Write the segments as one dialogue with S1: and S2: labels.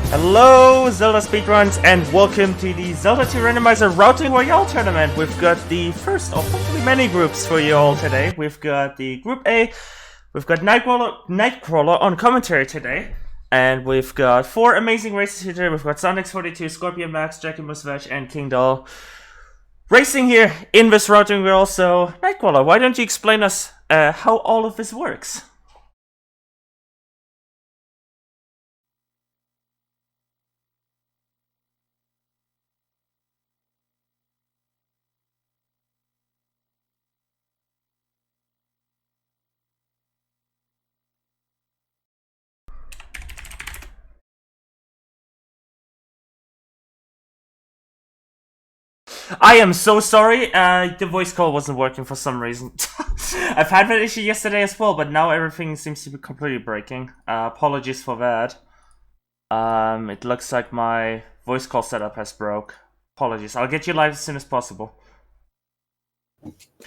S1: Hello, Zelda Speedruns, and welcome to the Zelda 2 Randomizer Routing Royale tournament. We've got the first of hopefully many groups for you all today. We've got the Group A, we've got Nightcrawler on commentary today, and we've got four amazing races here today. We've got Sonic42, Scorpion Max, Jackie Musvech, and King Doll racing here in this routing royale. So, Nightcrawler, why don't you explain us how all of this works? I am so sorry, the voice call wasn't working for some reason. I've had that issue yesterday as well, but now everything seems to be completely breaking. Apologies for that. It looks like my voice call setup has broke. Apologies, I'll get you live as soon as possible.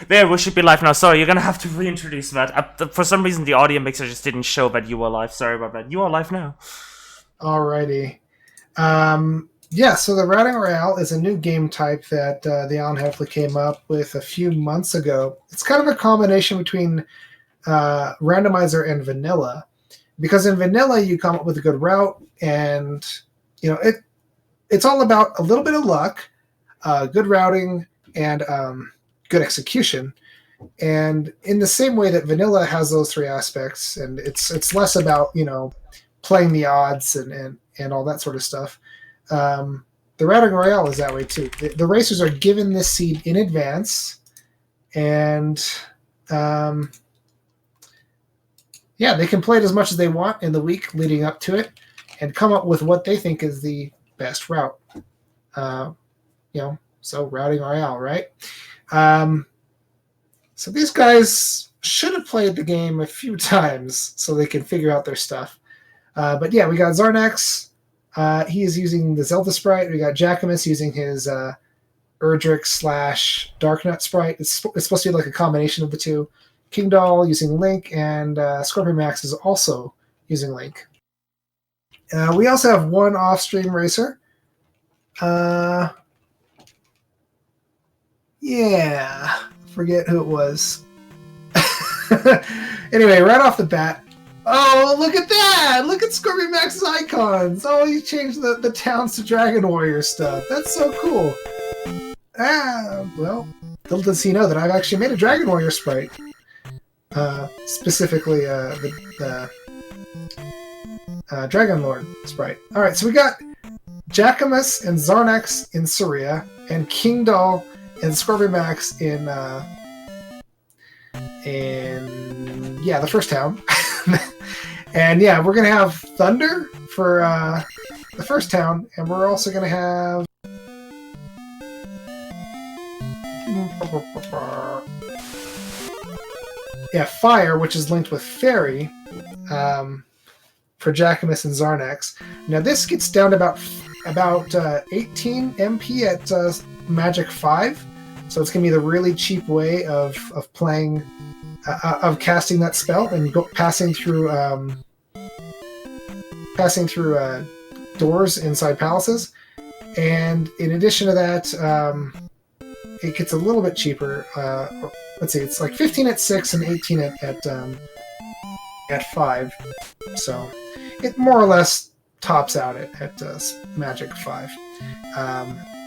S1: There, we should be live now. Sorry, you're gonna have to reintroduce that. For some reason, the audio mixer just didn't show that you were live. Sorry about that. You are live now.
S2: Alrighty. Yeah, so the Routing Royale is a new game type that the Alan Heffley came up with a few months ago. It's kind of a combination between Randomizer and Vanilla, because in Vanilla you come up with a good route, and it's all about a little bit of luck, good routing, and good execution. And in the same way that Vanilla has those three aspects, and it's less about playing the odds and all that sort of stuff. The Routing Royale is that way too. The racers are given this seed in advance, and they can play it as much as they want in the week leading up to it, and come up with what they think is the best route. So Routing Royale, right? So these guys should have played the game a few times so they can figure out their stuff. But yeah, we got Zarnax. He is using the Zelda sprite. We got Jackamus using his Erdrick / Darknut sprite. It's supposed to be like a combination of the two. King Doll using Link, and Scorpion Max is also using Link. We also have one off-stream racer. Forget who it was. Anyway, right off the bat, oh, look at that! Look at Scorpion Max's icons! Oh, he changed the towns to Dragon Warrior stuff. That's so cool. Well, little does he know that I've actually made a Dragon Warrior sprite. Specifically, the Dragon Lord sprite. Alright, so we got Jackamus and Zarnax in Saria, and King Doll and Scorpion Max in the first town. And yeah, we're gonna have Thunder for the first town, and we're also gonna have Fire, which is linked with Fairy, for Jackamus and Zarnax. Now this gets down to about 18 MP at Magic 5, so it's gonna be the really cheap way of playing. Of casting that spell and passing through doors inside palaces, and in addition to that, it gets a little bit cheaper. Let's see, it's like 15 at 6 and 18 at 5, so it more or less tops out at Magic 5.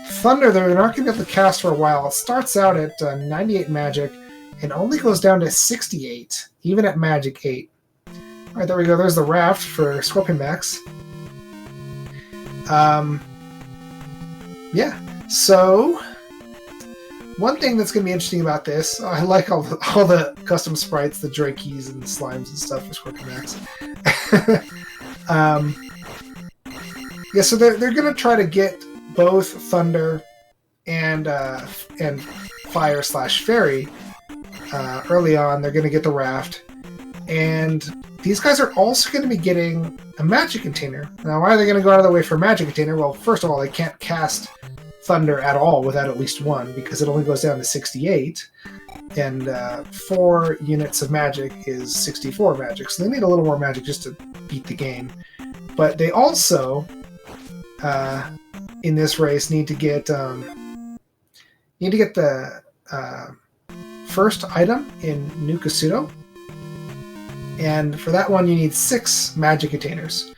S2: Thunder, they're not going to be able to cast for a while. It starts out at 98 Magic and only goes down to 68, even at Magic 8. Alright, there we go. There's the raft for Scorpion Max. So one thing that's going to be interesting about this, I like all the custom sprites, the Drakeys and the slimes and stuff for Scorpion Max. So they're going to try to get both Thunder and Fire / Fairy. Early on, they're going to get the raft, and these guys are also going to be getting a magic container. Now, why are they going to go out of their way for a magic container? Well, first of all, they can't cast Thunder at all without at least one, because it only goes down to 68, and 4 units of magic is 64 magic, so they need a little more magic just to beat the game. But they also in this race need to get the first item in New Kasuto, and for that one you need 6 magic containers.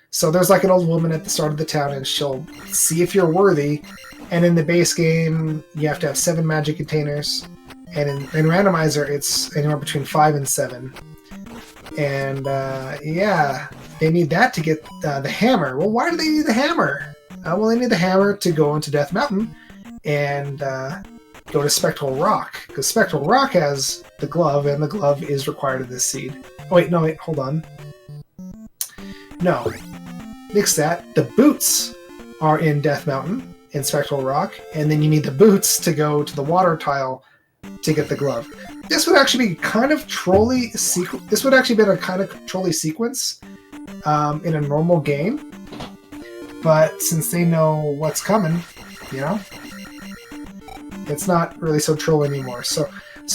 S2: So there's like an old woman at the start of the town, and she'll see if you're worthy. And in the base game, you have to have 7 magic containers, and in Randomizer, it's anywhere between 5 and 7. And yeah, they need that to get the hammer. Well, why do they need the hammer? Well, they need the hammer to go into Death Mountain and go to Spectral Rock, because Spectral Rock has the glove, and the glove is required of this seed. Oh, wait, no, wait, hold on. No, nix that. The boots are in Death Mountain, in Spectral Rock, and then you need the boots to go to the water tile to get the glove. This would actually be kind of trolley sequence. This would actually be a kind of trolley sequence in a normal game, but since they know what's coming, you know, it's not really so troll anymore. So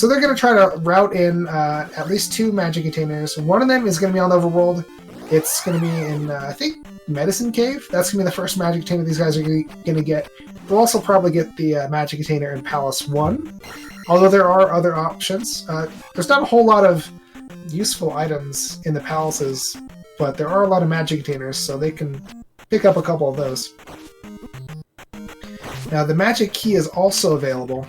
S2: they're going to try to route in at least 2 magic containers. One of them is going to be on the overworld. It's going to be in, I think, Medicine Cave. That's going to be the first magic container these guys are going to get. They'll also probably get the magic container in Palace 1. Although there are other options. There's not a whole lot of useful items in the palaces, but there are a lot of magic containers, so they can pick up a couple of those. Now, the magic key is also available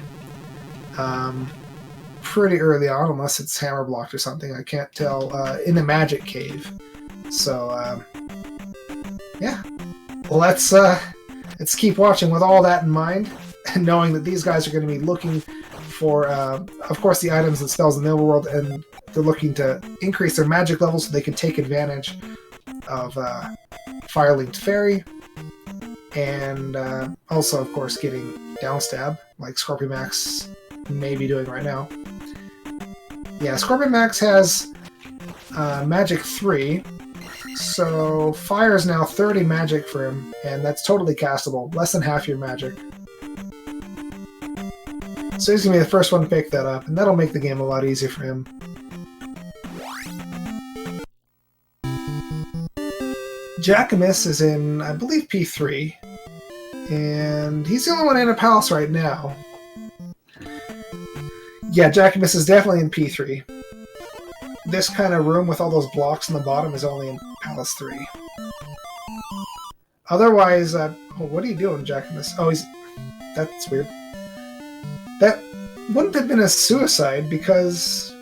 S2: pretty early on, unless it's hammer blocked or something. I can't tell. In the magic cave. So, yeah. Let's keep watching with all that in mind, and knowing that these guys are going to be looking for, of course, the items and spells in the overworld, and they're looking to increase their magic level so they can take advantage of Fire-Linked Fairy, and also, of course, getting Downstab, like Scorpion Max may be doing right now. Yeah, Scorpion Max has Magic 3, so Fire is now 30 magic for him, and that's totally castable, less than half your magic. So he's going to be the first one to pick that up, and that'll make the game a lot easier for him. Jackamus is in, I believe, P3, and he's the only one in a palace right now. Yeah, Jackamus is definitely in P3. This kind of room with all those blocks on the bottom is only in Palace 3. Otherwise, oh, what are you doing, Jackamus? Oh, that's weird. That wouldn't have been a suicide, because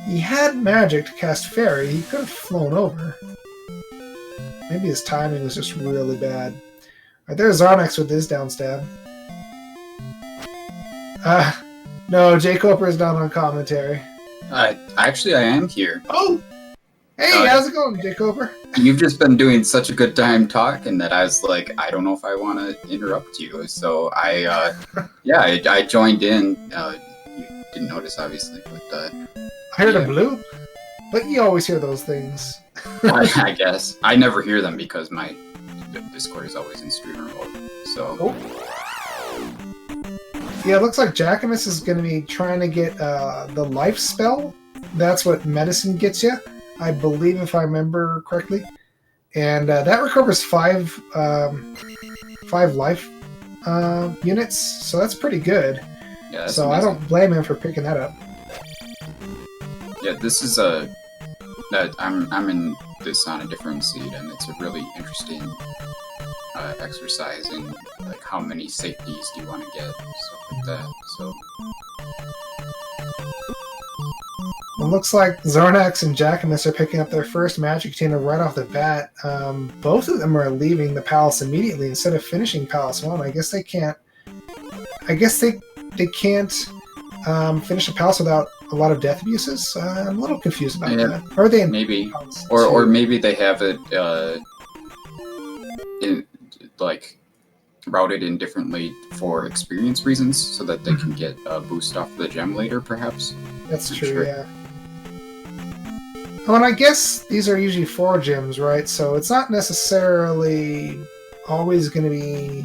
S2: he had magic to cast Fairy. He could have flown over. Maybe his timing was just really bad. Alright, there's Zarnax with his downstab. No, Jay Coper is not on commentary.
S3: Actually, I am here.
S2: Oh! Hey, how's it going, Jay Coper?
S3: You've just been doing such a good time talking that I was like, I don't know if I want to interrupt you. So I joined in. You didn't notice, obviously, but
S2: I heard a bloop, but you always hear those things.
S3: I guess I never hear them because my Discord is always in streamer mode. So.
S2: Oh. Yeah, it looks like Jackamus is going to be trying to get the life spell. That's what medicine gets you, I believe, if I remember correctly. And that recovers 5 life units, so that's pretty good.
S3: Yeah, that's
S2: so
S3: amazing.
S2: I don't blame him for picking that up.
S3: Yeah, this is I'm in this on a different seed, and it's a really interesting exercise in like how many safeties do you want to get, stuff like that. So
S2: It looks like Zarnax and Jackamus are picking up their first magic container right off the bat. Both of them are leaving the palace immediately instead of finishing Palace 1. I guess they can't. I guess they can't finish a palace without a lot of death abuses. I'm a little confused about that. Or are they in
S3: maybe, or maybe they have it like routed in differently for experience reasons, so that they can get a boost off the gem later, perhaps.
S2: That's
S3: I'm
S2: true,
S3: sure.
S2: yeah. Oh, and I guess these are usually 4 gems, right? So it's not necessarily always going to be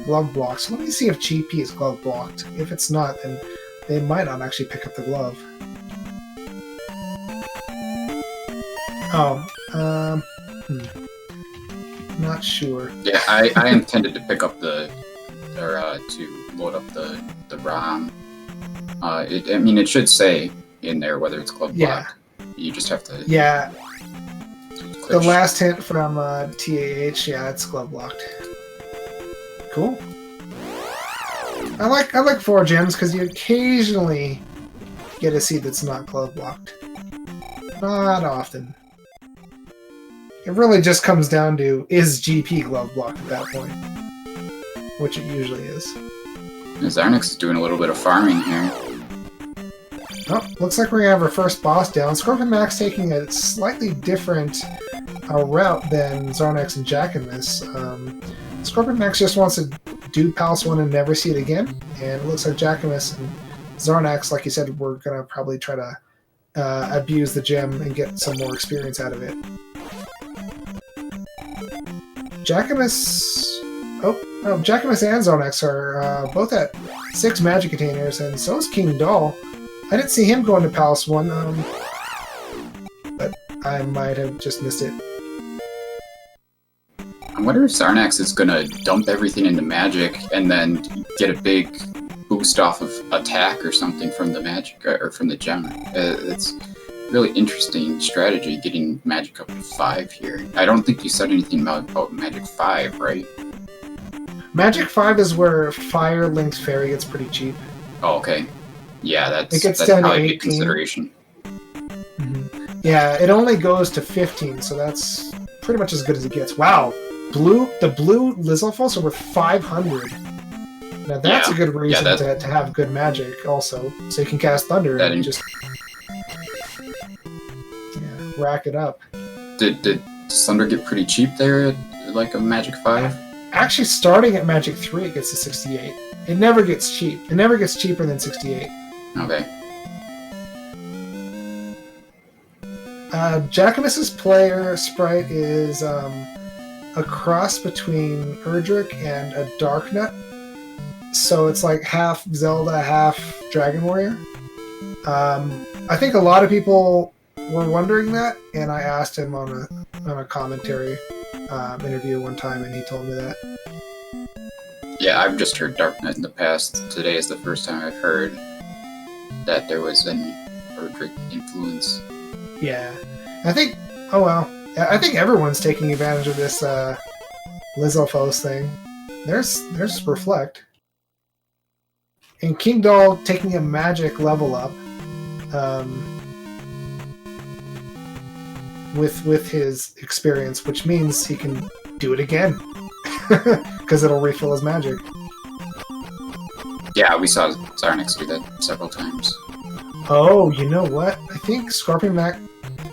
S2: glove blocked. So let me see if GP is glove blocked. If it's not, then they might not actually pick up the glove. Oh, not sure.
S3: Yeah, I intended to pick up to load up the ROM. I mean, it should say in there whether it's club blocked. You just have to.
S2: Yeah. The last hint from TAH, yeah, it's glove locked. Cool. I like 4 gems because you occasionally get a seed that's not glove locked. Not often. It really just comes down to, is GP glove blocked at that point? Which it usually is.
S3: Zarnix is doing a little bit of farming here.
S2: Oh, looks like we're gonna have our first boss down. Scorpion Max taking a slightly different route than Zarnax and Jackamus. Scorpion Max just wants to do Palace 1 and never see it again. And it looks like Jackamus and Zarnax, like you said, we're gonna probably try to abuse the gem and get some more experience out of it. Jackamus and Zarnax are both at 6 magic containers, and so is King Doll. I didn't see him go into Palace 1, but I might have just missed it.
S3: I wonder if Zarnax is gonna dump everything into magic and then get a big boost off of attack or something from the magic or from the gem. It's really interesting strategy getting magic up to 5 here. I don't think you said anything about magic 5, right?
S2: Magic 5 is where Fire Link's Fairy gets pretty cheap.
S3: Oh, okay. Yeah, that's
S2: down to
S3: probably a
S2: 18.
S3: good consideration.
S2: Mm-hmm. Yeah, it only goes to 15, so that's pretty much as good as it gets. Wow, the blue Lizalfos are worth 500. Now that's a good reason to have good magic also, so you can cast Thunder and just rack it up.
S3: Did Thunder get pretty cheap there at like a magic 5?
S2: Actually, starting at magic 3, it gets to 68. It never gets cheap. It never gets cheaper than 68.
S3: Okay.
S2: Jackamus's player sprite is a cross between Erdrick and a Darknut. So it's like half Zelda, half Dragon Warrior. I think a lot of people were wondering that, and I asked him on a commentary interview one time, and he told me that.
S3: Yeah, I've just heard Darknut in the past. Today is the first time I've heard that there was an Erdrick influence.
S2: Yeah, I think. Oh well, I think everyone's taking advantage of this Lizalfos thing. There's Reflect, and King Doll taking a magic level up. With his experience, which means he can do it again because it'll refill his magic.
S3: Yeah, we saw Zarnix do that several times.
S2: Oh, you know what? I think Scorpion Max...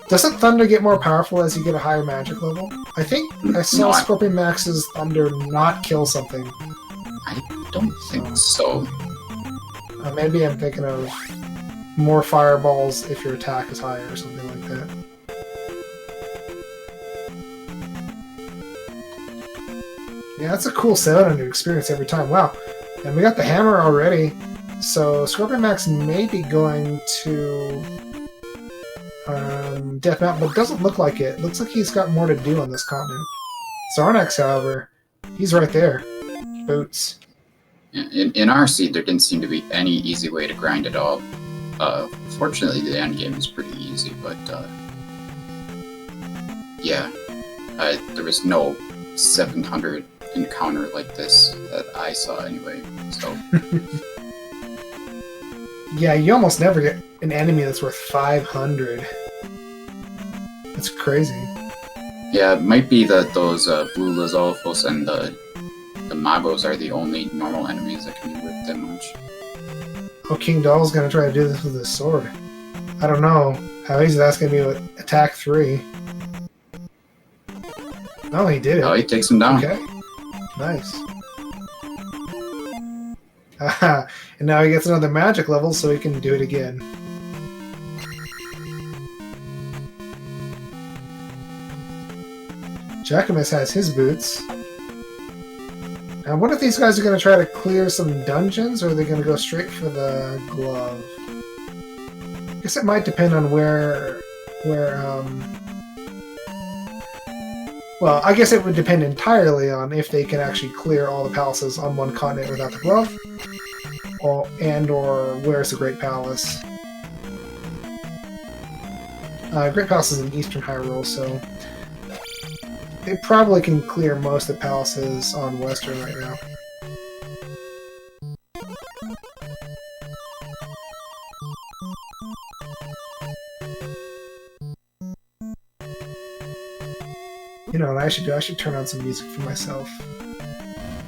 S2: Doesn't Thunder get more powerful as you get a higher magic level? I think I saw Scorpion Max's Thunder not kill something.
S3: I don't think so.
S2: Maybe I'm thinking of more fireballs if your attack is higher or something like that. Yeah, that's a cool sound and new experience every time. Wow. And we got the hammer already. So Scorpion Max may be going to Death Mountain, but it doesn't look like it. Looks like he's got more to do on this continent. Zarnax, however, he's right there. Boots.
S3: In our seed, there didn't seem to be any easy way to grind it all. Fortunately, the end game is pretty easy, but yeah, there was no 700 encounter like this that I saw anyway. So
S2: yeah, you almost never get an enemy that's worth 500. That's crazy.
S3: Yeah, it might be that those blue Lizalfos and the Magos are the only normal enemies that can be worth that much.
S2: Oh, King Doll's gonna try to do this with his sword. I don't know how easy that's gonna be with attack 3. Oh, he did it.
S3: Oh, he takes him down.
S2: Okay. Nice. Aha. And now he gets another magic level so he can do it again. Jackamus has his boots. Now, what if these guys are going to try to clear some dungeons, or are they going to go straight for the glove? I guess it might depend on where Well, I guess it would depend entirely on if they can actually clear all the palaces on one continent without the glove, or where's the Great Palace. Great Palace is in Eastern Hyrule, so they probably can clear most of the palaces on Western right now. You know what I should do? I should turn on some music for myself.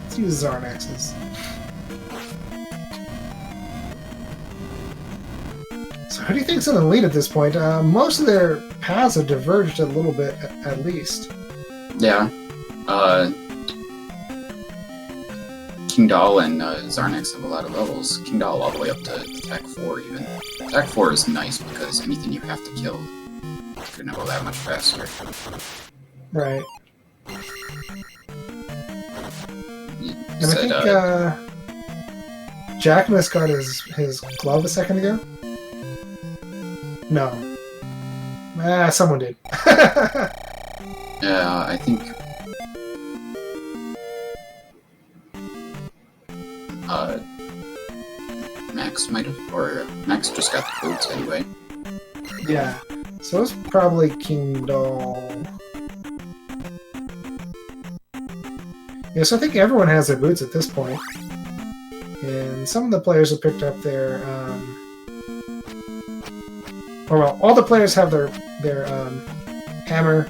S2: Let's use Zarnax's. So who do you think's in the lead at this point? Most of their paths have diverged a little bit, at least.
S3: Yeah. King Doll and Zarnax have a lot of levels. King Doll all the way up to Attack 4 even. Attack 4 is nice because anything you have to kill is going to go that much faster.
S2: Right.
S3: You
S2: And I think Jackmus got his glove a second ago? No. Someone did.
S3: I think Max might have, or Max just got the boots anyway.
S2: Yeah. So it's probably King Doll. Yeah, so I think everyone has their boots at this point. And some of the players have picked up their all the players have their hammer.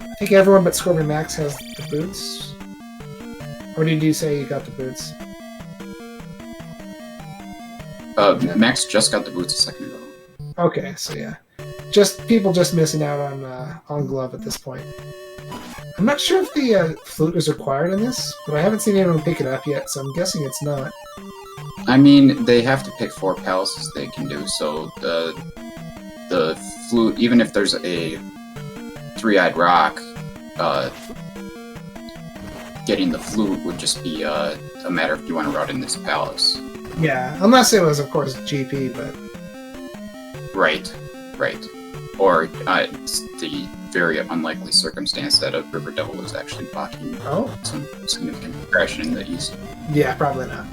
S2: I think everyone but Scorpion Max has the boots. Or did you say you got the boots?
S3: Max just got the boots a second ago.
S2: Okay, so yeah. People just missing out on glove at this point. I'm not sure if the flute is required in this, but I haven't seen anyone pick it up yet, so I'm guessing it's not.
S3: I mean, they have to pick 4 palaces they can do, so the flute, even if there's a 3-eyed rock, getting the flute would just be a matter of do you want to route in this palace.
S2: Yeah, unless it was, of course, GP, but...
S3: Right. Or it's the very unlikely circumstance that a River Devil is actually blocking some significant progression in the east.
S2: Yeah, probably not.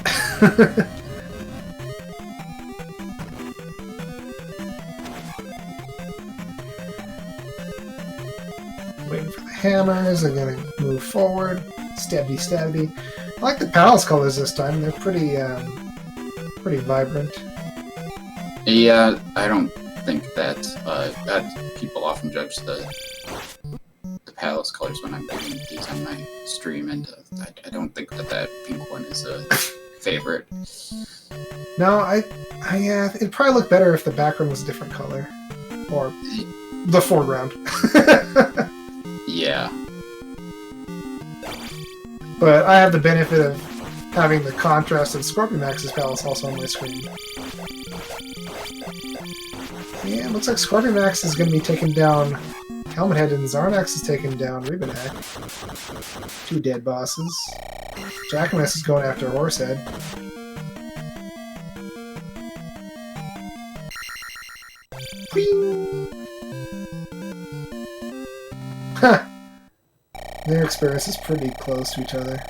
S2: Waiting for the hammers, they're gonna move forward. Stabby. I like the palace colors this time, they're pretty vibrant.
S3: Yeah, I don't think that people often judge the palace colors when I'm doing these on my stream, and I don't think that pink one is a favorite.
S2: No, it'd probably look better if the background was a different color, or the foreground.
S3: Yeah.
S2: But I have the benefit of having the contrast of Scorpion Max's palace also on my screen. Yeah, it looks like Scorpion Max is going to be taking down Helmet Head, and Zarnax is taking down Ribbon Head. 2 dead bosses. Jackamus is going after Horsehead. Huh. Their experience is pretty close to each other.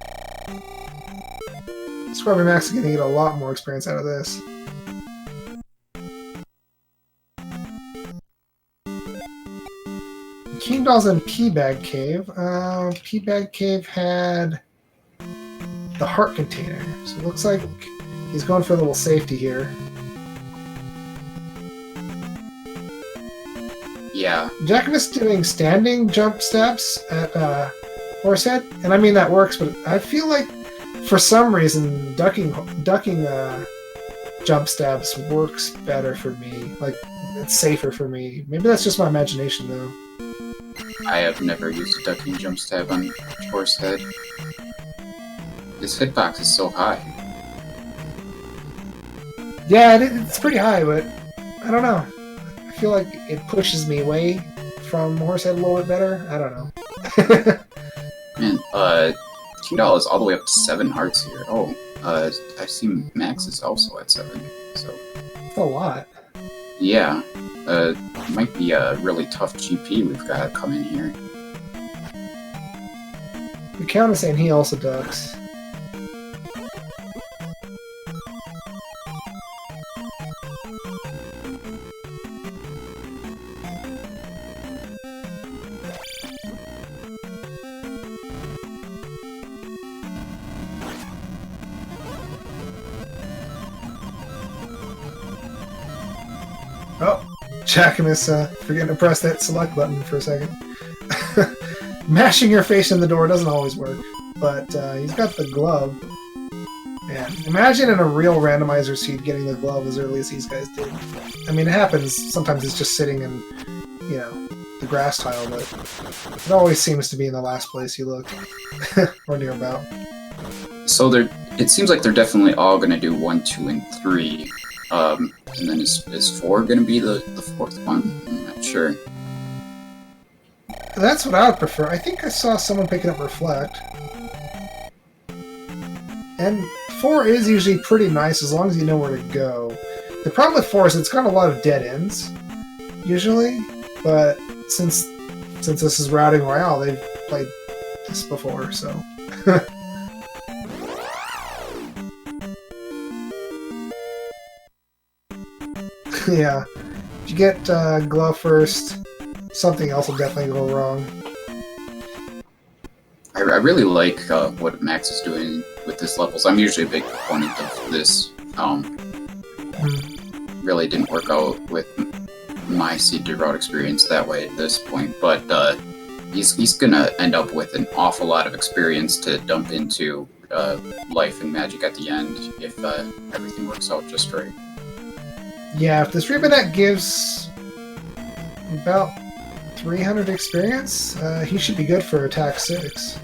S2: Scorpion Max is going to get a lot more experience out of this. King Doll's in P-Bag Cave. P-Bag Cave had the heart container, so it looks like he's going for a little safety here.
S3: Yeah.
S2: Jackamus doing standing jump steps at Horsehead, and I mean that works, but I feel like for some reason ducking jump stabs works better for me. Like, it's safer for me. Maybe that's just my imagination, though.
S3: I have never used a ducking jump stab on Horsehead. This hitbox is so high.
S2: Yeah, it's pretty high, but I don't know. I feel like it pushes me away from Horsehead a little bit better. I don't know.
S3: Man, King Doll is all the way up to 7 hearts here. Oh, I see Max is also at 7, so...
S2: That's a lot.
S3: Yeah. Might be a really tough GP we've got coming here.
S2: The count is saying he also ducks. Oh, Jackamus forgetting to press that select button for a second. Mashing your face in the door doesn't always work, but he's got the glove. Man, imagine in a real randomizer seed getting the glove as early as these guys did. I mean, it happens. Sometimes it's just sitting in, you know, the grass tile, but it always seems to be in the last place you look, or near about.
S3: So it seems like they're definitely all going to do 1, 2, and 3. And then is 4 going to be the fourth one? I'm not sure.
S2: That's what I would prefer. I think I saw someone picking up Reflect. And 4 is usually pretty nice as long as you know where to go. The problem with 4 is it's got a lot of dead ends, usually. But since this is Routing Royale, they've played this before, so... Yeah. If you get glove first, something else will definitely go wrong.
S3: I really like what Max is doing with his levels. I'm usually a big proponent of this. Really didn't work out with my seed to route experience that way at this point, but he's gonna end up with an awful lot of experience to dump into life and magic at the end if everything works out just right.
S2: Yeah, if this Ribbonette gives about 300 experience, he should be good for attack 6.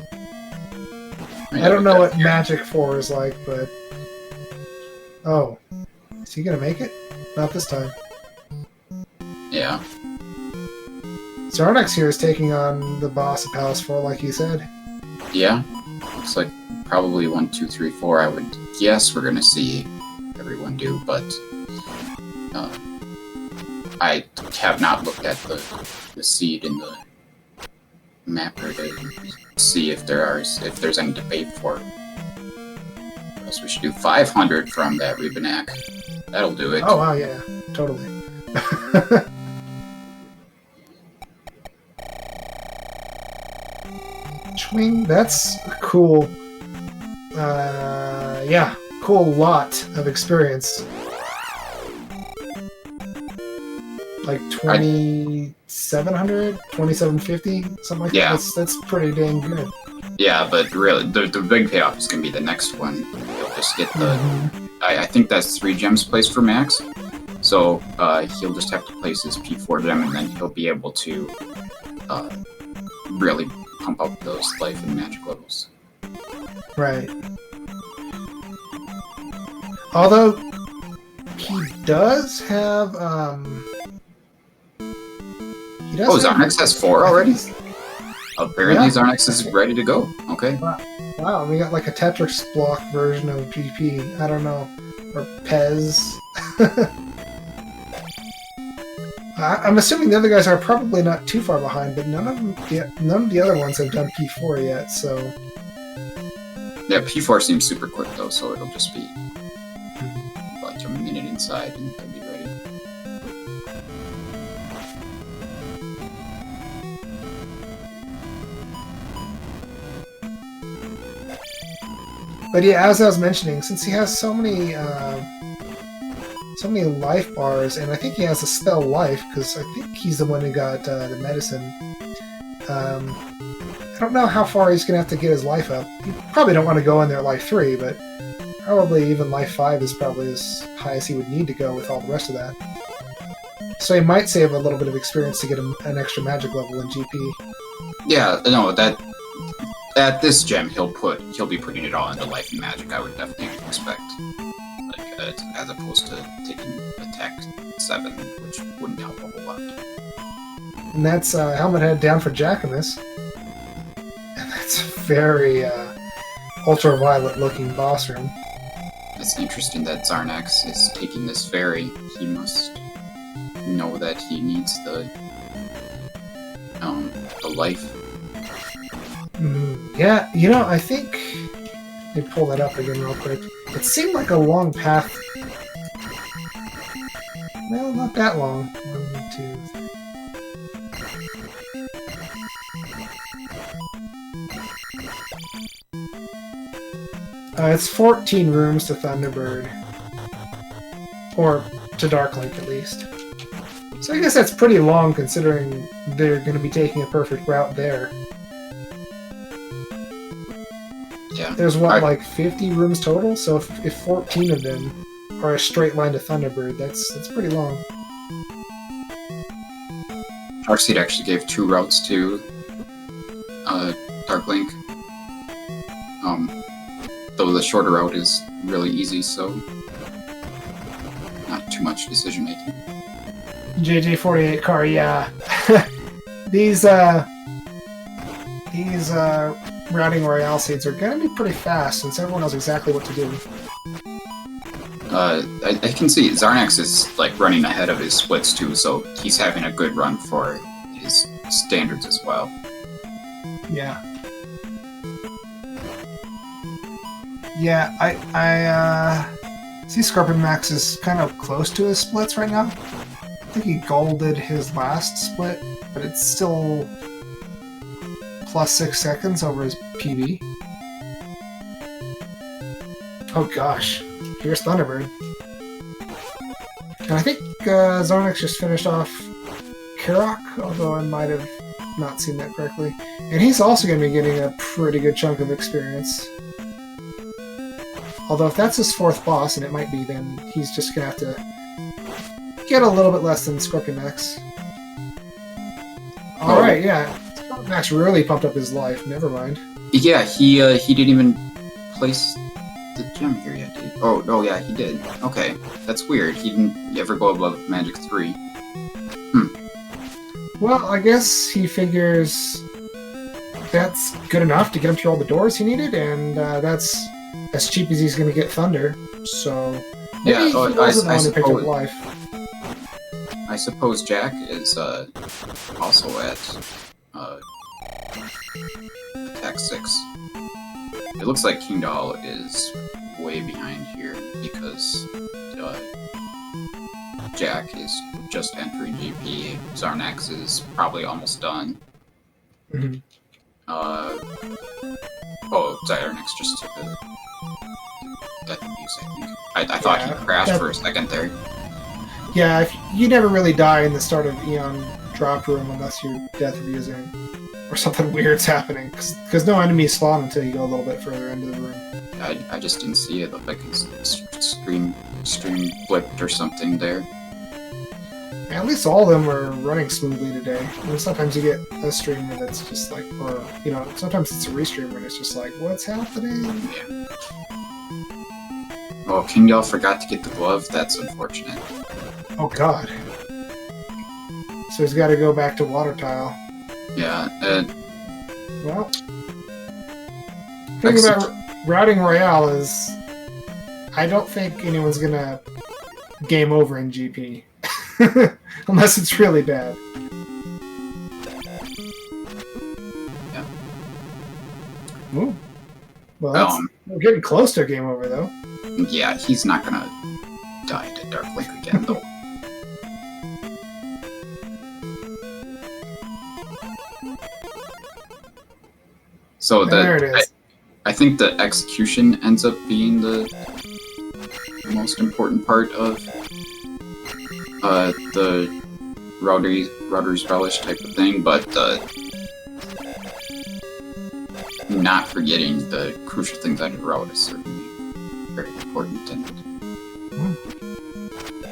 S2: I don't know what Magic 4 is like, but... Oh. Is he gonna make it? Not this time.
S3: Yeah.
S2: Zarnax here is taking on the boss of Palace 4, like you said.
S3: Yeah. Looks like probably 1, 2, 3, 4 I would guess we're gonna see everyone do, but... I have not looked at the seed in the mapper to see if there's any debate for it. Or else we should do 500 from that Ribonac. That'll do it.
S2: Oh wow, yeah, totally. Swing, that's cool. Yeah, cool lot of experience. Like 2,700, 2,750, something like that. That's pretty dang good.
S3: Yeah, but really, the big payoff is going to be the next one. You'll just get the... I think that's 3 gems placed for Max. So he'll just have to place his P4 gem, and then he'll be able to really pump up those life and magic levels.
S2: Right. Although, he does have...
S3: Zarnax has 4 already? Apparently Zarnax is ready to go. Okay.
S2: Wow, we got like a Tetris block version of GP. I don't know. Or Pez. I'm assuming the other guys are probably not too far behind, but none of the other ones have done P4 yet, so...
S3: Yeah, P4 seems super quick though, so it'll just be like a minute inside and they'll be ready.
S2: But yeah, as I was mentioning, since he has so many life bars, and I think he has a spell life, because I think he's the one who got the medicine. I don't know how far he's going to have to get his life up. You probably don't want to go in there at life 3, but probably even life 5 is probably as high as he would need to go with all the rest of that. So he might save a little bit of experience to get him an extra magic level in GP.
S3: Yeah, no, at this gem, he'll be putting it all into life and magic. I would definitely expect, like as opposed to taking attack 7, which wouldn't help a whole lot.
S2: And that's Helmet Head down for Jackamus, and that's a very ultraviolet looking boss room.
S3: It's interesting that Zarnax is taking this fairy. He must know that he needs the life.
S2: Yeah, Yeah, I think... Let me pull that up again real quick. It seemed like a long path. Well, not that long. 1, 2... it's 14 rooms to Thunderbird. Or to Darklink, at least. So I guess that's pretty long, considering they're going to be taking a perfect route there.
S3: Yeah.
S2: There's, like 50 rooms total? So if 14 of them are a straight line to Thunderbird, that's pretty long.
S3: Arcseed actually gave 2 routes to Darklink. Though the shorter route is really easy, so not too much decision making.
S2: JJ48 car, yeah. These routing Royale seeds are gonna be pretty fast, since everyone knows exactly what to do.
S3: I can see Zarnax is like running ahead of his splits too, so he's having a good run for his standards as well.
S2: Yeah. Yeah, I see Scorpion Max is kind of close to his splits right now. I think he golded his last split, but it's still plus 6 seconds over his PB. Oh gosh, here's Thunderbird. And I think Zarnax just finished off Kirok, although I might have not seen that correctly. And he's also going to be getting a pretty good chunk of experience. Although if that's his 4th boss, and it might be, then he's just going to have to get a little bit less than Scorpion Max. Alright, yeah. Scorpion Max really pumped up his life. Never mind.
S3: Yeah, he didn't even place the gem here yet, did he? Oh, yeah, he did. Okay, that's weird. He didn't ever go above Magic 3.
S2: Well, I guess he figures that's good enough to get him through all the doors he needed, and that's as cheap as he's going to get Thunder. So maybe
S3: Yeah,
S2: he wasn't the one who picked up
S3: suppose-
S2: life.
S3: I suppose Jack is also at attack 6. It looks like King Doll is way behind here because Jack is just entering GP. Zarnax is probably almost done.
S2: Mhm.
S3: Zarnax just took a death abuse, I think. I thought
S2: Yeah,
S3: he crashed
S2: that-
S3: for a second there.
S2: Yeah, you never really die in the start of Eon drop room unless you're death abusing or something weird's happening, because no enemies spawn until you go a little bit further into the room.
S3: I just didn't see it. It looked like his stream flipped or something there.
S2: Yeah, at least all of them are running smoothly today. Sometimes you get a streamer that's just like, or sometimes it's a restreamer and it's just like, what's happening?
S3: Yeah. Oh, King Doll forgot to get the glove. That's unfortunate.
S2: Oh god. So he's got to go back to water tile.
S3: Yeah.
S2: Well, the thing about routing Royale is, I don't think anyone's gonna game over in GP. Unless it's really bad.
S3: Yeah.
S2: Ooh. Well, we're getting close to a game over, though.
S3: Yeah, he's not gonna die to Darklink again, though. So
S2: There it is.
S3: I think the execution ends up being the most important part of the router's relish type of thing, but not forgetting the crucial things out of the route is certainly very important. And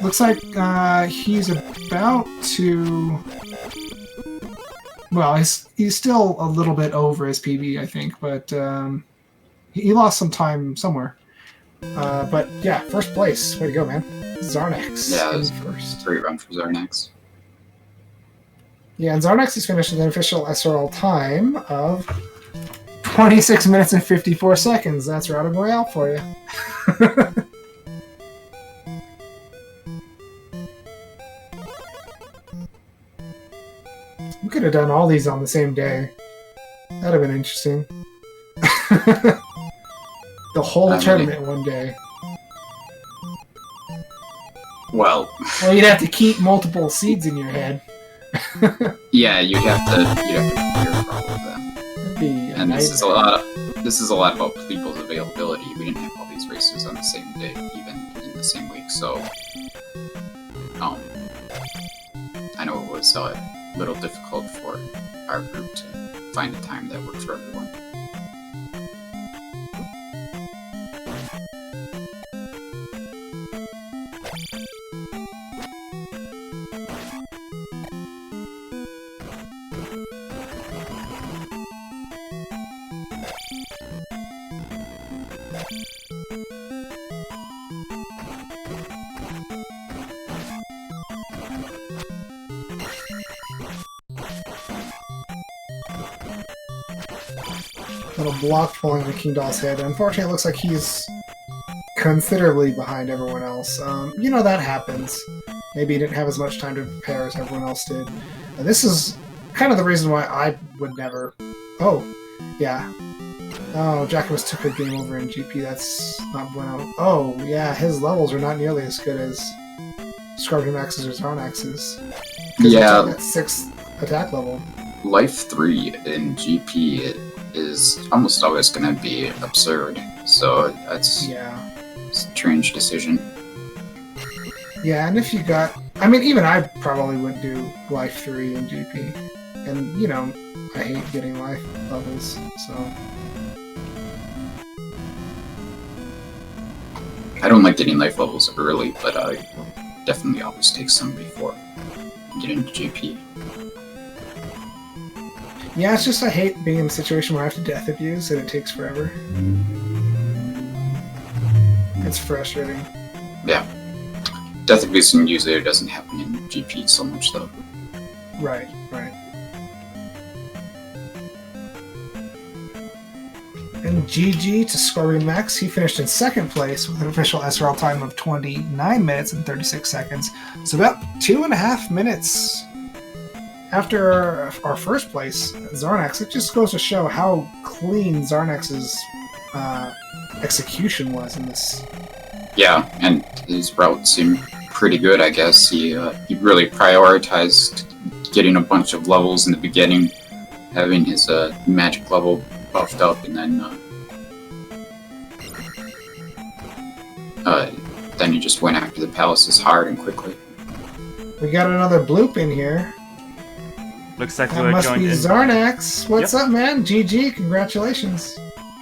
S2: looks like he's about to. Well, he's still a little bit over his PB, I think, but he lost some time somewhere. But yeah, first place. Way to go, man. Zarnax.
S3: Yeah, it was
S2: first.
S3: great run for Zarnax.
S2: Yeah, and Zarnax has finished with an official SRL time of 26 minutes and 54 seconds. That's Routing Royale for you. We could have done all these on the same day. That'd have been interesting. The whole
S3: I mean,
S2: tournament one day.
S3: Well,
S2: Well, you'd have to keep multiple seeds in your head.
S3: yeah, you'd have to prepare for all of them.
S2: It'd be a
S3: And this is a
S2: nightmare.
S3: lot about people's availability. We didn't have all these races on the same day, even in the same week. So, I know it was a little difficult for our group to find a time that worked for everyone.
S2: Little block pulling the King Doll's head. Unfortunately, it looks like he's considerably behind everyone else. You know, that happens. Maybe he didn't have as much time to prepare as everyone else did. And this is kind of the reason why I would never... Oh, yeah. Oh, Jacobus took a game over in GP. That's not bueno. Oh, yeah, his levels are not nearly as good as Scorpion Max's or Zarnax's.
S3: Yeah.
S2: That 6th attack level.
S3: Life 3 in GP is almost always going to be absurd, so that's
S2: Yeah.
S3: a strange decision.
S2: Yeah, and if you got... I mean, even I probably wouldn't do Life 3 in GP. And, you know, I hate getting life levels, so...
S3: I don't like getting life levels early, but I definitely always take some before I get into GP.
S2: Yeah, it's just I hate being in a situation where I have to death abuse and it takes forever. It's frustrating.
S3: Yeah. Death abusing usually doesn't happen in GP so much, though.
S2: Right, right. And GG to Scorpion Max. He finished in 2nd place with an official SRL time of 29 minutes and 36 seconds. So about 2.5 minutes after our first place, Zarnax. It just goes to show how clean Zarnax's execution was in this.
S3: Yeah, and his route seemed pretty good, I guess. He really prioritized getting a bunch of levels in the beginning, having his magic level buffed up, and then he just went after the palaces hard and quickly.
S2: We got another bloop in here.
S1: Looks like
S2: That
S1: we're
S2: must
S1: joined
S2: be
S1: in.
S2: Zarnax. What's
S1: Yep.
S2: up, man? GG, congratulations.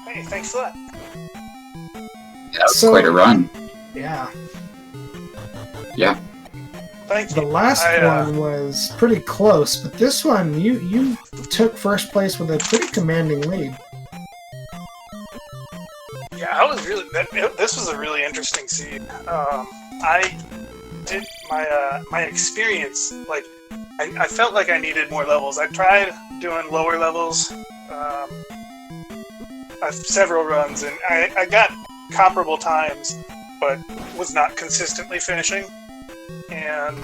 S4: Hey, thanks for that.
S3: Yeah, that was
S2: So-
S3: quite a run.
S2: Yeah.
S3: Yeah.
S4: Thank
S2: The
S4: you.
S2: last
S4: I,
S2: one was pretty close, but this one, you took first place with a pretty commanding lead.
S4: Yeah, I was really. This was a really interesting seed. I did my experience. Like, I felt like I needed more levels. I tried doing lower levels, several runs, and I got comparable times, but was not consistently finishing. And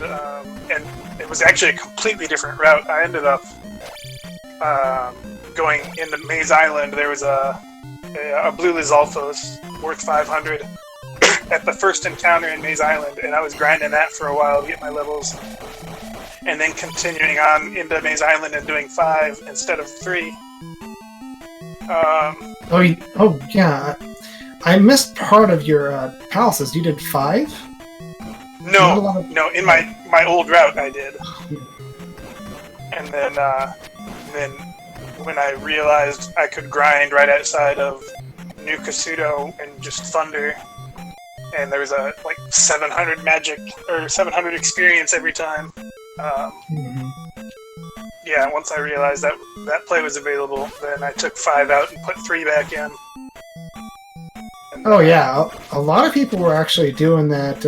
S4: it was actually a completely different route. I ended up going into Maze Island. There was a blue Lizalfos worth 500 at the first encounter in Maze Island, and I was grinding that for a while to get my levels, and then continuing on into Maze Island and doing 5 instead of 3.
S2: Oh yeah, I missed part of your palaces. You did 5? Not a lot of-
S4: No, in my old route I did. And then when I realized I could grind right outside of New Kasuto and just thunder, and there was a 700 magic or 700 experience every time.
S2: Mhm.
S4: Yeah, once I realized that play was available, then I took 5 out and put 3 back in. And,
S2: Oh yeah, a lot of people were actually doing that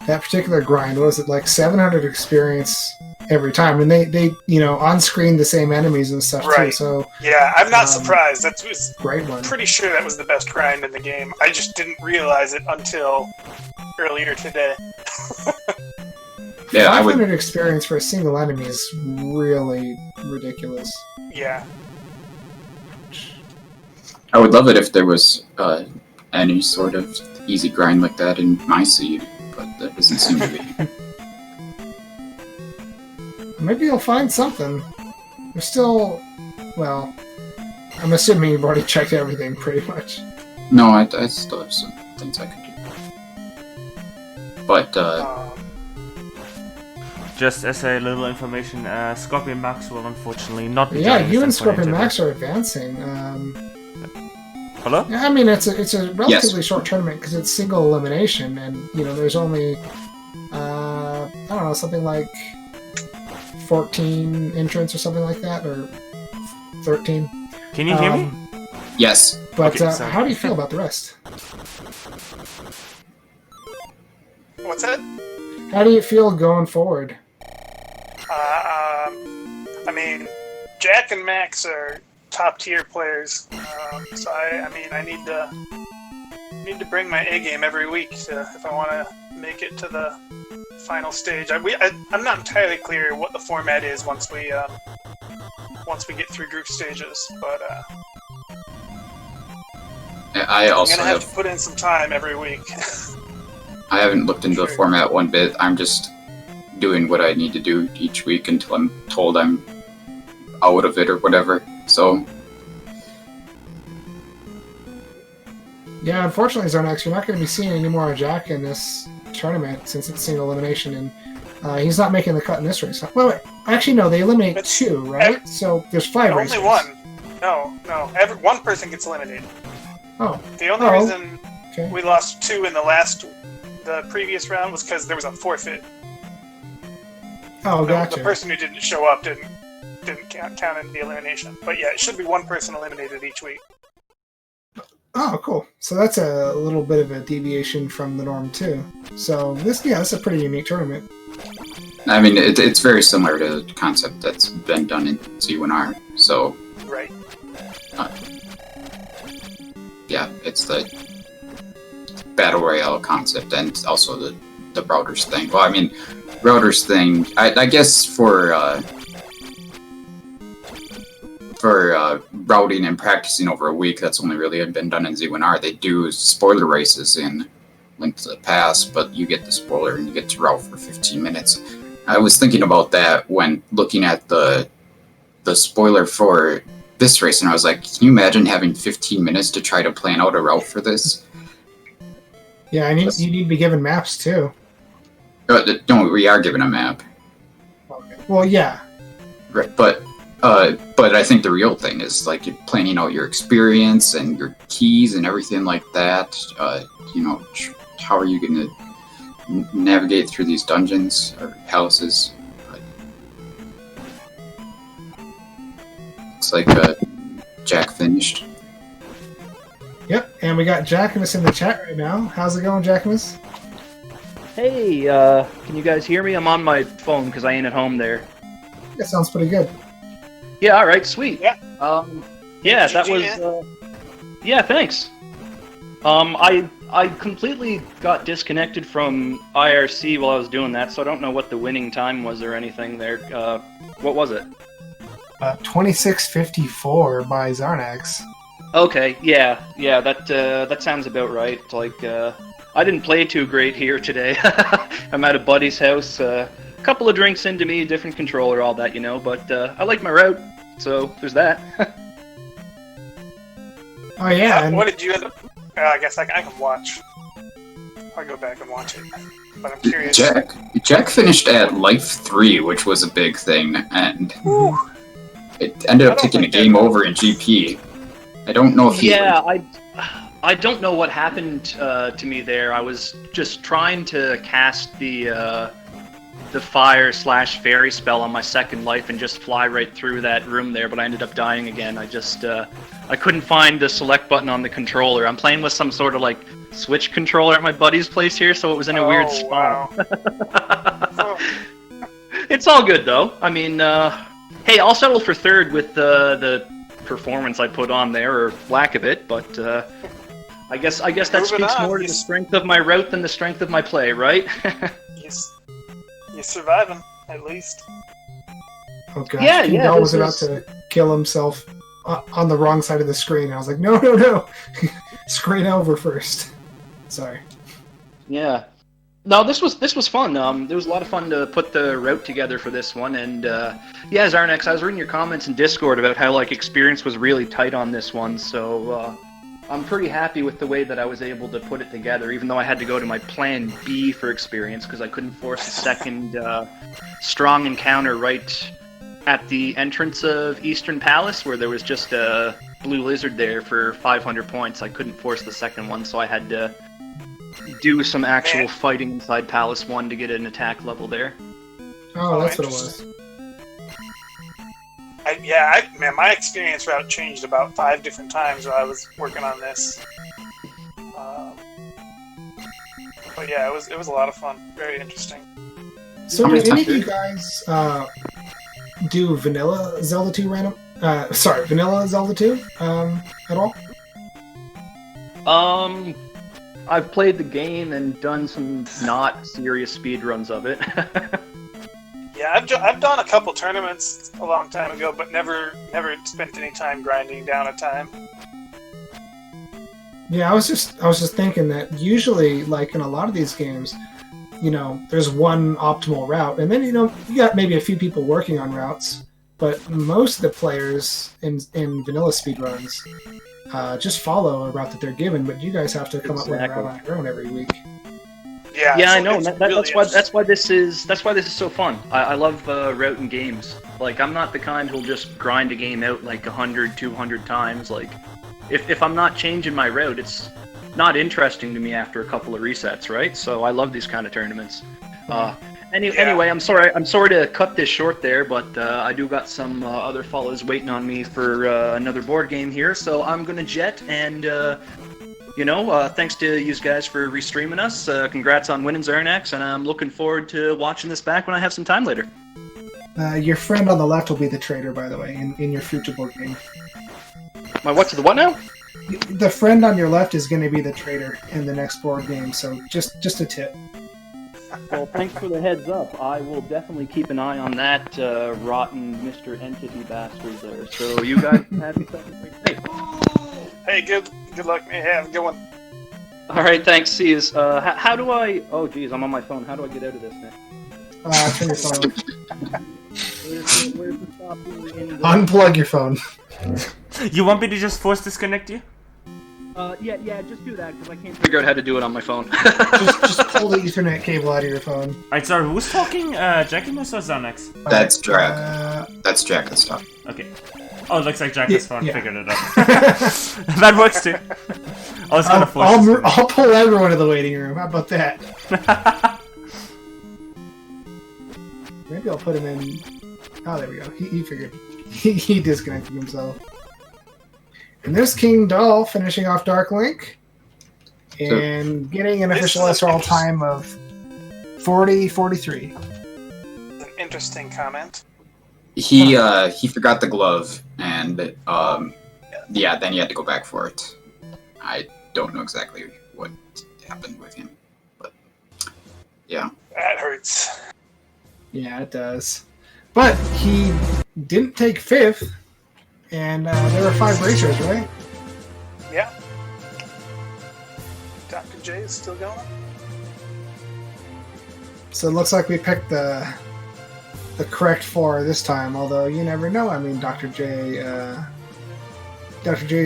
S2: that particular grind. What was it, like 700 experience every time? And they on screen the same enemies and stuff too.
S4: Right.
S2: So
S4: yeah, I'm not surprised. That was
S2: great one.
S4: pretty sure that was the best grind in the game. I just didn't realize it until earlier today.
S3: Yeah, I
S2: 500
S3: would.
S2: experience for a single enemy is really ridiculous.
S4: Yeah.
S3: I would love it if there was any sort of easy grind like that in my seed, but that doesn't seem to be.
S2: Maybe you'll find something. There's still... Well, I'm assuming you've already checked everything, pretty much.
S3: No, I still have some things I could do. But,
S1: Just as a little information, Scorpion Max will unfortunately not be
S2: Yeah,
S1: joining
S2: you
S1: us
S2: and Scorpion
S1: unfortunately.
S2: Max are advancing.
S1: Hello?
S2: Yeah, I mean, it's a relatively short tournament because it's single elimination, and, you know, there's only, I don't know, something like 14 entrants or something like that, or 13.
S1: Can you hear me?
S3: yes.
S2: But
S1: Okay, sorry.
S2: how do you feel about the rest?
S4: What's that?
S2: How do you feel going forward?
S4: I mean, Jack and Max are top tier players, so I mean, I need to bring my A game every week if I want to make it to the final stage. I'm not entirely clear what the format is once we get through group stages, but
S3: I
S4: I'm
S3: also
S4: gonna have to put in some time every week.
S3: I haven't looked into the
S4: Sure.
S3: format one bit. I'm just doing what I need to do each week until I'm told I'm out of it or whatever. So,
S2: Yeah, unfortunately, Zonax, you're not going to be seeing any more of Jack in this tournament since it's single elimination, and he's not making the cut in this race. Wait. Actually, no, they eliminate
S4: But
S2: 2, right? So there's 5
S4: Only
S2: races.
S4: one. No. One person gets eliminated.
S2: Oh,
S4: The only
S2: Oh.
S4: reason
S2: okay.
S4: we lost 2 in the previous round was because there was a forfeit.
S2: Oh,
S4: The
S2: gotcha.
S4: person who didn't show up didn't count in the elimination. But yeah, it should be one person eliminated each week.
S2: Oh, cool. So that's a little bit of a deviation from the norm, too. So this is a pretty unique tournament.
S3: I mean, it's very similar to the concept that's been done in Z1R. So,
S4: Right.
S3: yeah, it's the Battle Royale concept and also the routers thing. Well, I mean, routers thing, I guess for routing and practicing over a week, that's only really been done in Z1R. They do spoiler races in Link to the Past, but you get the spoiler and you get to route for 15 minutes. I was thinking about that when looking at the spoiler for this race, and I was like, can you imagine having 15 minutes to try to plan out a route for this?
S2: Yeah, and you need to be given maps, too.
S3: No, we are given a map.
S2: Okay. Well, yeah.
S3: Right, but I think the real thing is like you're planning out your experience and your keys and everything like that. You know, how are you going to navigate through these dungeons or houses? Looks like Jack finished.
S2: Yep, and we got Jackimus in the chat right now. How's it going, Jackimus?
S5: Hey, can you guys hear me? I'm on my phone because I ain't at home there.
S2: That sounds pretty good.
S5: Yeah, all right, sweet.
S4: Yeah.
S5: Yeah, that
S4: GG,
S5: was.
S4: man.
S5: Yeah, thanks. I completely got disconnected from IRC while I was doing that, so I don't know what the winning time was or anything there. What was it?
S2: 26:54 by Zarnax.
S5: Okay, yeah, that sounds about right. Like, I didn't play too great here today. I'm at a buddy's house. Couple of drinks into me, different controller, all that, you know. But I like my route, so there's that.
S2: Oh yeah, and
S4: What did you end up? I guess I can watch. I'll go back and watch it. But I'm curious.
S3: Jack finished at Life 3, which was a big thing, and it ended up
S4: I don't
S3: taking a
S4: think
S3: game
S4: that-
S3: over in GP. I don't know if he...
S5: Yeah, I don't know what happened to me there. I was just trying to cast the fire/fairy spell on my second life and just fly right through that room there, but I ended up dying again. I just I couldn't find the select button on the controller. I'm playing with some sort of like Switch controller at my buddy's place here, so it was in a weird spot.
S4: Wow.
S5: It's all good though. I mean, hey, I'll settle for third with the performance I put on there, or lack of it. But I guess that
S4: Moving
S5: speaks
S4: on,
S5: more to
S4: you
S5: the
S4: s-
S5: strength of my route than the strength of my play, right?
S4: You're surviving, at least.
S2: oh gosh,
S5: Yeah,
S2: King
S5: yeah,
S2: Bell was
S5: this
S2: about
S5: is-
S2: to kill himself. on the wrong side of the screen. I was like, no, screen over first. Sorry.
S5: Yeah. No, this was fun. There was a lot of fun to put the route together for this one, and yeah, Zarnex, I was reading your comments in Discord about how like experience was really tight on this one, so I'm pretty happy with the way that I was able to put it together, even though I had to go to my plan B for experience because I couldn't force a second strong encounter right at the entrance of Eastern Palace, where there was just a blue lizard there for 500 points. I couldn't force the second one, so I had to do some actual fighting inside Palace 1 to get an attack level there.
S2: Oh, that's what it was.
S4: Man, my experience route changed about 5 different times while I was working on this. But yeah, it was a lot of fun. Very interesting.
S2: So, do any of you guys do vanilla Zelda 2 vanilla Zelda 2 at all?
S5: I've played the game and done some not serious speedruns of it.
S4: Yeah, I've done a couple tournaments a long time ago, but never spent any time grinding down a time.
S2: Yeah, I was just thinking that usually, like in a lot of these games, there's one optimal route, and then you got maybe a few people working on routes, but most of the players in vanilla speedruns just follow a route that they're given. But you guys have to come up with a route on your own every week.
S4: Yeah,
S5: yeah,
S4: so
S5: I know.
S4: really
S5: That's why this is so fun. I love routing games. Like, I'm not the kind who'll just grind a game out like 100, 200 times. Like, if I'm not changing my route, it's not interesting to me after a couple of resets, right? So I love these kind of tournaments. Anyway, I'm sorry to cut this short there, but I do got some other fellas waiting on me for another board game here, so I'm gonna jet and. Thanks to you guys for restreaming us. Congrats on winning Zarnax, and I'm looking forward to watching this back when I have some time later.
S2: Your friend on the left will be the traitor, by the way, in your future board game.
S5: My what's the what now?
S2: The friend on your left is going to be the traitor in the next board game, so just a tip.
S5: Well, thanks for the heads up. I will definitely keep an eye on that rotten Mr. Entity bastard there. So you guys have yourself a great day.
S4: Hey, good luck, man. Have a good one.
S5: All right, thanks. See you. How do I? Oh, geez, I'm on my phone. How do I get out of this, man?
S2: Turn your phone on.
S5: Where's the stop in the...
S2: Unplug your phone.
S1: You want me to just force disconnect you?
S5: Yeah, just do that, because I can't figure out how to do it on my phone.
S2: just pull the Ethernet cable out of your phone.
S1: Alright, sorry, who's talking? Jackiness or Xanax?
S3: That's Jack. That's Jack that's talking.
S1: Okay. Oh, it looks like Jack has figured it out.
S2: Yeah.
S1: That works too. I was gonna force
S2: I'll pull everyone to the waiting room. How about that? Maybe I'll put him in... Oh, there we go. He figured. He disconnected himself. And there's King Doll finishing off Dark Link. And getting an official SRL time of 40-43.
S4: An interesting comment.
S3: He forgot the glove, and then he had to go back for it. I don't know exactly what happened with him, but yeah.
S4: That hurts.
S2: Yeah, it does. But he didn't take 5th, and there were 5 racers, right?
S4: Yeah. Dr. J is still going? So
S2: it looks like we picked the correct 4 this time, although you never know. I mean, Dr. J's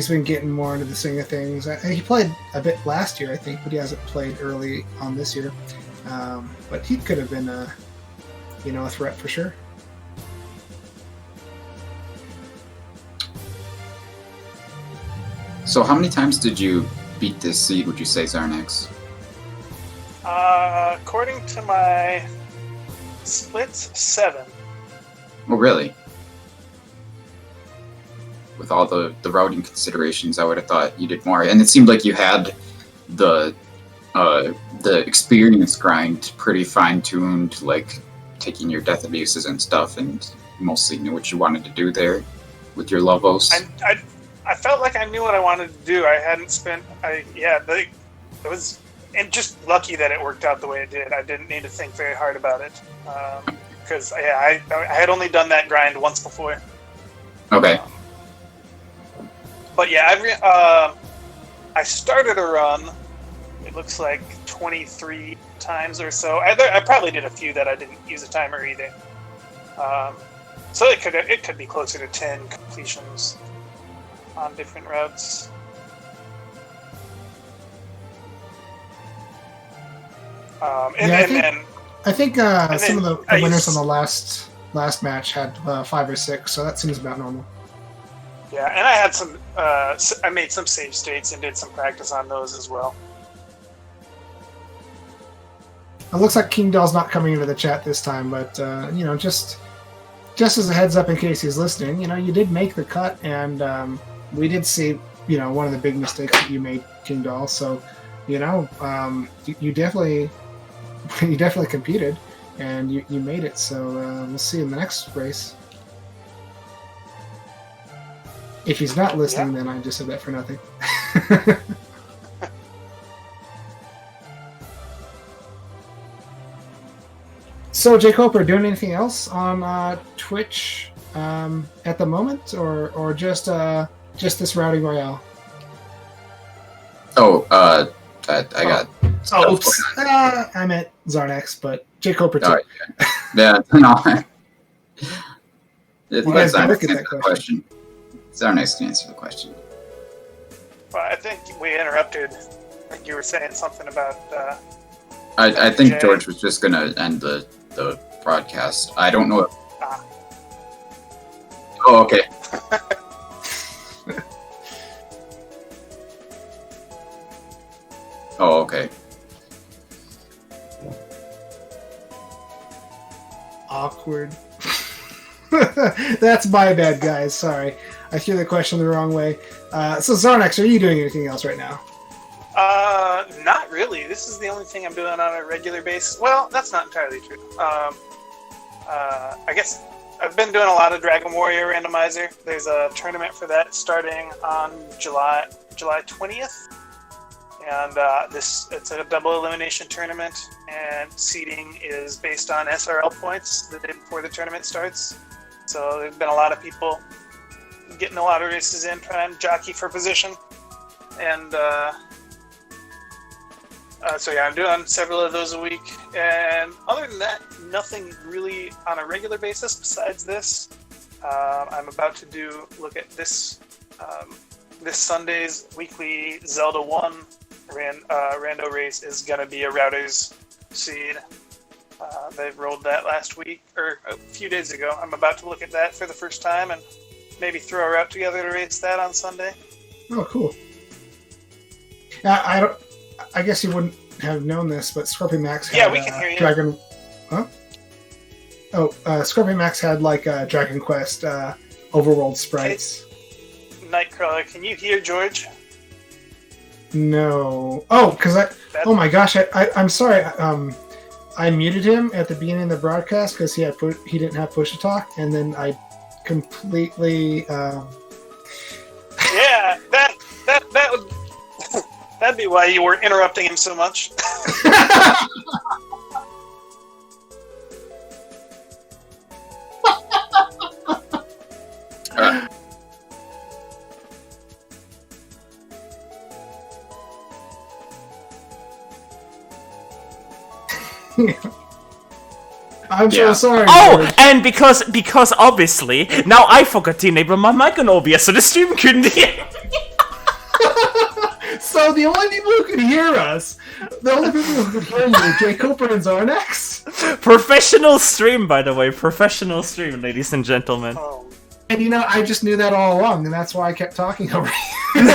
S2: been getting more into the swing of things. He played a bit last year, I think, but he hasn't played early on this year. But he could have been a threat for sure.
S3: So how many times did you beat this seed, would you say, Zarnax?
S4: According to my splits, 7.
S3: Oh, really? With all the routing considerations, I would have thought you did more. And it seemed like you had the experience grind pretty fine-tuned, like taking your death abuses and stuff, and mostly knew what you wanted to do there with your Lovos.
S4: I felt like I knew what I wanted to do. I hadn't spent... it was... And just lucky that it worked out the way it did. I didn't need to think very hard about it. Because, I had only done that grind once before.
S3: Okay.
S4: But yeah, I started a run. It looks like 23 times or so. I probably did a few that I didn't use a timer either. So it could be closer to 10 completions on different routes.
S2: I think some of the winners
S4: used-
S2: on the last match had 5 or 6, so that seems about normal.
S4: Yeah, and I had some. I made some save states and did some practice on those as well.
S2: It looks like King Doll's not coming into the chat this time, but just as a heads up in case he's listening, you did make the cut, and we did see one of the big mistakes that you made, King Doll. So you definitely competed, and you made it. So we'll see in the next race. If he's not listening, then I just said that for nothing. So, Jake Hoper, doing anything else on Twitch at the moment, or just this Routing Royale?
S3: I got.
S2: Oh, oops! I meant Zarnex, but Jake Hoper too.
S3: Yeah, no.
S2: You guys can look at that
S3: question. Zarnex can answer the question.
S4: Well, I think we interrupted. I think you were saying something about.
S3: I think George was just gonna end the broadcast. I don't know. Oh, okay. Oh, okay.
S2: Awkward. That's my bad, guys. Sorry. I threw the question the wrong way. So, Zarnex, are you doing anything else right now?
S4: Not really. This is the only thing I'm doing on a regular basis. Well, that's not entirely true. I guess I've been doing a lot of Dragon Warrior Randomizer. There's a tournament for that starting on July 20th. And it's a double elimination tournament, and seeding is based on SRL points the day before the tournament starts. So there's been a lot of people getting a lot of races in, trying to jockey for position. And so yeah, I'm doing several of those a week. And other than that, nothing really on a regular basis besides this. I'm about to look at this Sunday's weekly Zelda 1 rando race is going to be a Routers seed. They rolled that last week, or a few days ago. I'm about to look at that for the first time and maybe throw a route together to race that on Sunday.
S2: Oh, cool. I guess you wouldn't have known this, but Scorpion Max had
S4: we can hear you.
S2: Dragon... Huh? Oh, Scorpion Max had Dragon Quest overworld sprites.
S4: Nightcrawler, can you hear George?
S2: No. Oh, because oh my gosh, I'm sorry. I muted him at the beginning of the broadcast because he didn't have push to talk, and then I completely.
S4: Yeah, that would that'd be why you were interrupting him so much.
S2: I'm so sorry.
S1: Oh,
S2: George.
S1: and because obviously now I forgot to enable my mic on OBS, so the stream couldn't hear.
S2: So the only people who could hear us, the only people who could hear you, Jake Cooper and Zarnex.
S1: Professional stream, by the way, professional stream, ladies and gentlemen.
S4: Oh.
S2: And I just knew that all along, and that's why I kept talking over you.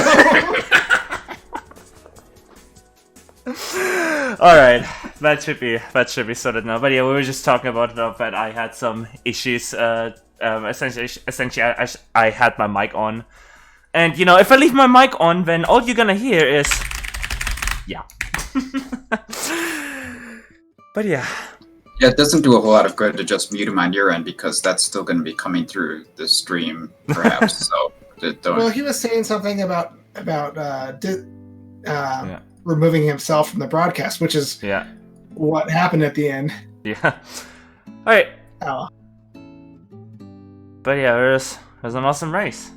S1: All right, that should be sorted now. But yeah, we were just talking about that I had some issues. Essentially, I had my mic on, and if I leave my mic on, then all you're gonna hear is, yeah. But yeah.
S3: Yeah, it doesn't do a whole lot of good to just mute him on your end because that's still going to be coming through the stream, perhaps. So don't.
S2: Well, he was saying something about removing himself from the broadcast, which is what happened at the end.
S1: Yeah. All right.
S2: Oh.
S1: But yeah, it was an awesome race.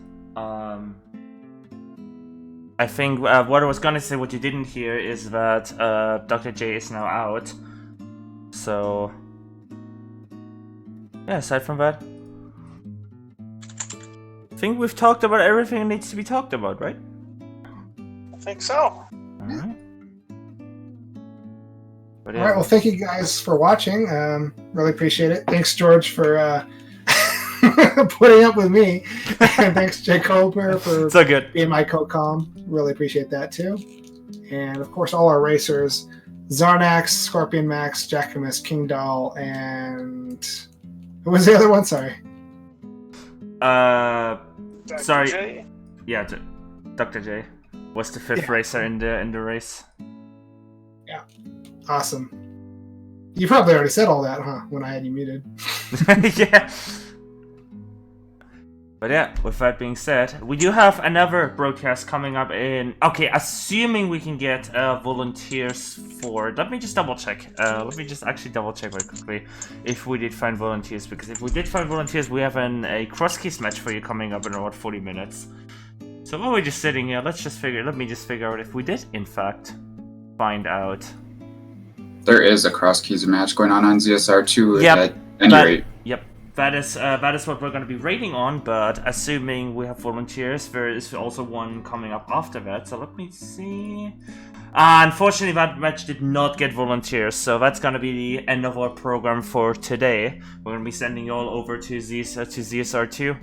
S1: I think what I was gonna say, what you didn't hear, is that Dr. J is now out. So, yeah, aside from that, I think we've talked about everything that needs to be talked about, right?
S4: I think so.
S1: Alright. But
S2: All right. Well, thank you guys for watching. Really appreciate it. Thanks, George, for putting up with me. And thanks, Jay Colbert, for
S1: so good.
S2: being my co-com. Really appreciate that too. And of course, all our racers: Zarnax, Scorpion Max, Jackamus, King Doll, and who was the other one? Sorry.
S4: Dr.
S1: Sorry.
S4: J?
S1: Yeah, Dr. J was the fifth racer in the race.
S2: Awesome. You probably already said all that, huh? When I had you muted.
S1: Yeah. But yeah, with that being said, we do have another broadcast coming up in... Okay, assuming we can get volunteers for... Let me just double check. Let me just actually double check very quickly if we did find volunteers. Because if we did find volunteers, we have a cross-keys match for you coming up in about 40 minutes. So while we're just sitting here, let me just figure out if we did, in fact, find out.
S3: There is a cross-keys match going on ZSR2
S1: Yep,
S3: at any rate.
S1: Yep. That is what we're going to be rating on, but assuming we have volunteers, there is also one coming up after that, so let me see. Unfortunately, that match did not get volunteers, so that's going to be the end of our program for today. We're going to be sending you all over to ZSR2,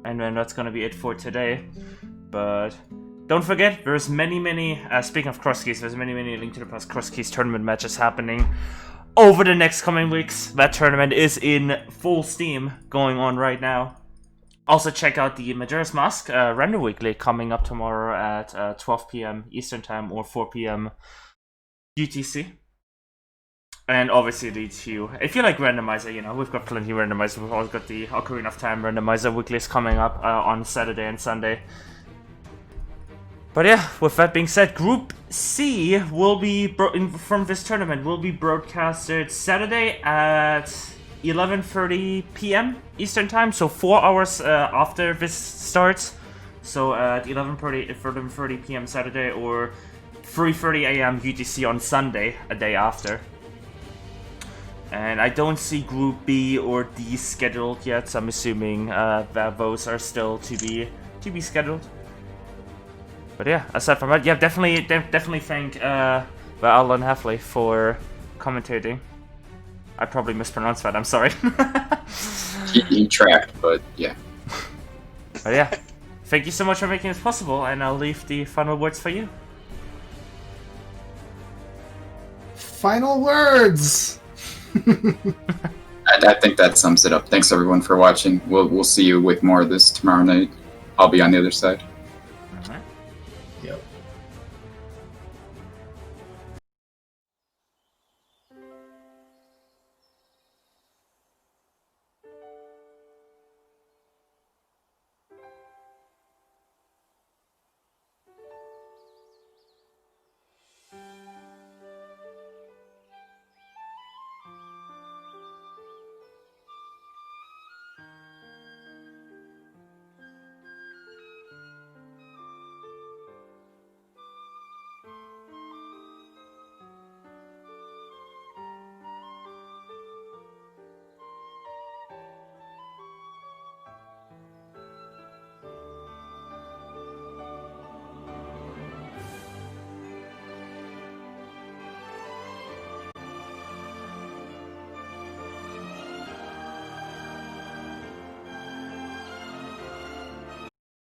S1: and then that's going to be it for today. But don't forget, there's many, speaking of cross keys, there's many Link to the Past cross keys tournament matches happening over the next coming weeks. That tournament is in full steam, going on right now. Also check out the Majora's Mask Random Weekly coming up tomorrow at 12 p.m. Eastern Time or 4 p.m. UTC. And obviously the two, if you like Randomizer, you know, we've got plenty of Randomizer. We've always got the Ocarina of Time Randomizer Weeklies coming up on Saturday and Sunday. But yeah, with that being said, Group C will be from this tournament will be broadcasted Saturday at 11:30 p.m. Eastern Time, so 4 hours after this starts. So at 11:30 p.m. Saturday or 3:30 a.m. UTC on Sunday, a day after. And I don't see Group B or D scheduled yet, so I'm assuming that those are still to be scheduled. But yeah, aside from that, yeah, definitely thank Alan Heffley for commentating. I probably mispronounced that, I'm sorry.
S3: He tracked, but yeah.
S1: But yeah, thank you so much for making this possible, and I'll leave the final words for you.
S2: Final words!
S3: I think that sums it up. Thanks everyone for watching. We'll see you with more of this tomorrow night. I'll be on the other side.